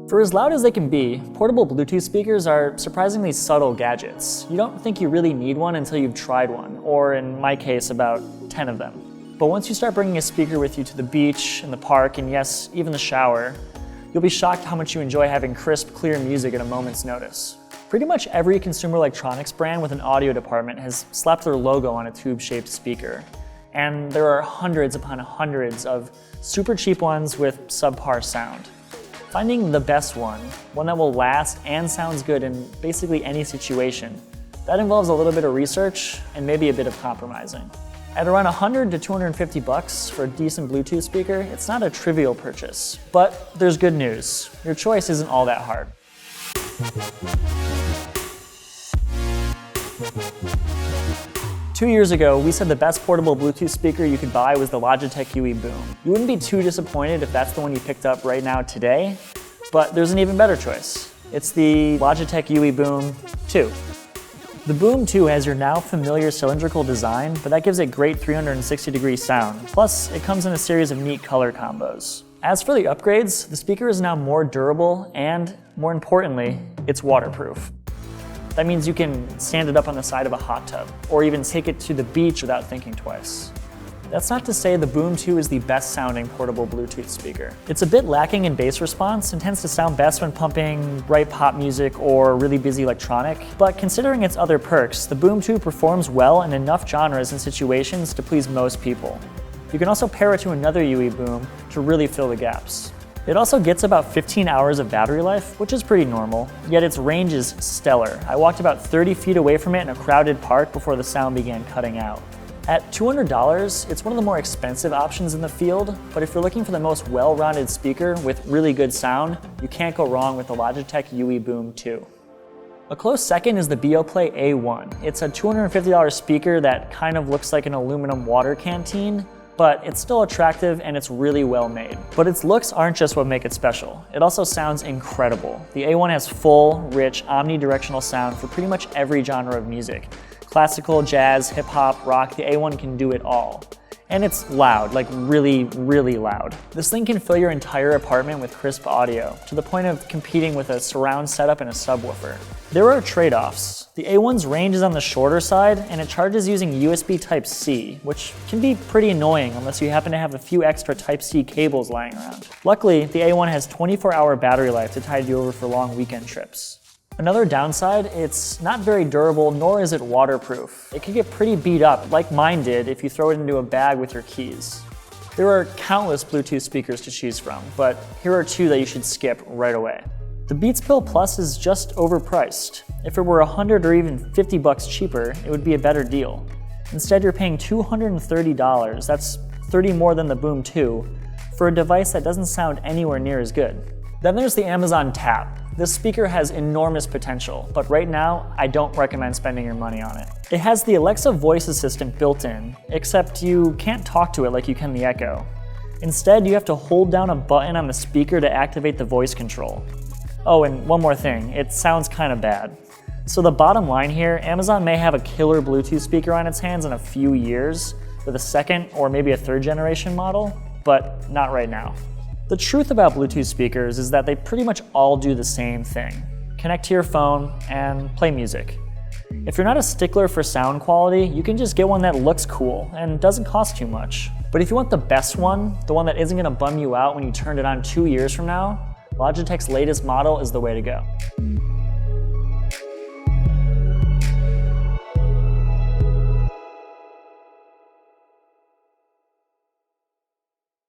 For as loud as they can be, portable Bluetooth speakers are surprisingly subtle gadgets. You don't think you really need one until you've tried one, or in my case, about 10 of them. But once you start bringing a speaker with you to the beach, in the park, and yes, even the shower, you'll be shocked how much you enjoy having crisp, clear music at a moment's notice. Pretty much every consumer electronics brand with an audio department has slapped their logo on a tube-shaped speaker. And there are hundreds upon hundreds of super cheap ones with subpar sound. Finding the best one that will last and sounds good in basically any situation, that involves a little bit of research and maybe a bit of compromising. At around $100 to $250 for a decent Bluetooth speaker, it's not a trivial purchase. But there's good news. Your choice isn't all that hard. 2 years ago, we said the best portable Bluetooth speaker you could buy was the Logitech UE Boom. You wouldn't be too disappointed if that's the one you picked up right now today, but there's an even better choice. It's the Logitech UE Boom 2. The Boom 2 has your now familiar cylindrical design, but that gives it great 360-degree sound. Plus, it comes in a series of neat color combos. As for the upgrades, the speaker is now more durable and, more importantly, it's waterproof. That means you can stand it up on the side of a hot tub, or even take it to the beach without thinking twice. That's not to say the Boom 2 is the best sounding portable Bluetooth speaker. It's a bit lacking in bass response and tends to sound best when pumping bright pop music or really busy electronic, but considering its other perks, the Boom 2 performs well in enough genres and situations to please most people. You can also pair it to another UE Boom to really fill the gaps. It also gets about 15 hours of battery life, which is pretty normal, yet its range is stellar. I walked about 30 feet away from it in a crowded park before the sound began cutting out. At $200, it's one of the more expensive options in the field, but if you're looking for the most well-rounded speaker with really good sound, you can't go wrong with the Logitech UE Boom 2. A close second is the Beoplay A1. It's a $250 speaker that kind of looks like an aluminum water canteen, but it's still attractive and it's really well made. But its looks aren't just what make it special. It also sounds incredible. The A1 has full, rich, omnidirectional sound for pretty much every genre of music. Classical, jazz, hip hop, rock, the A1 can do it all. And it's loud, like really, really loud. This thing can fill your entire apartment with crisp audio, to the point of competing with a surround setup and a subwoofer. There are trade-offs. The A1's range is on the shorter side, and it charges using USB Type-C, which can be pretty annoying unless you happen to have a few extra Type-C cables lying around. Luckily, the A1 has 24-hour battery life to tide you over for long weekend trips. Another downside, it's not very durable, nor is it waterproof. It can get pretty beat up, like mine did if you throw it into a bag with your keys. There are countless Bluetooth speakers to choose from, but here are two that you should skip right away. The Beats Pill Plus is just overpriced. If it were $100 or even $50 cheaper, it would be a better deal. Instead, you're paying $230, that's $30 more than the Boom 2, for a device that doesn't sound anywhere near as good. Then there's the Amazon Tap. This speaker has enormous potential, but right now, I don't recommend spending your money on it. It has the Alexa voice assistant built in, except you can't talk to it like you can the Echo. Instead, you have to hold down a button on the speaker to activate the voice control. Oh, and one more thing, it sounds kind of bad. So the bottom line here, Amazon may have a killer Bluetooth speaker on its hands in a few years with a second or maybe a third generation model, but not right now. The truth about Bluetooth speakers is that they pretty much all do the same thing. Connect to your phone and play music. If you're not a stickler for sound quality, you can just get one that looks cool and doesn't cost too much. But if you want the best one, the one that isn't gonna bum you out when you turn it on 2 years from now, Logitech's latest model is the way to go.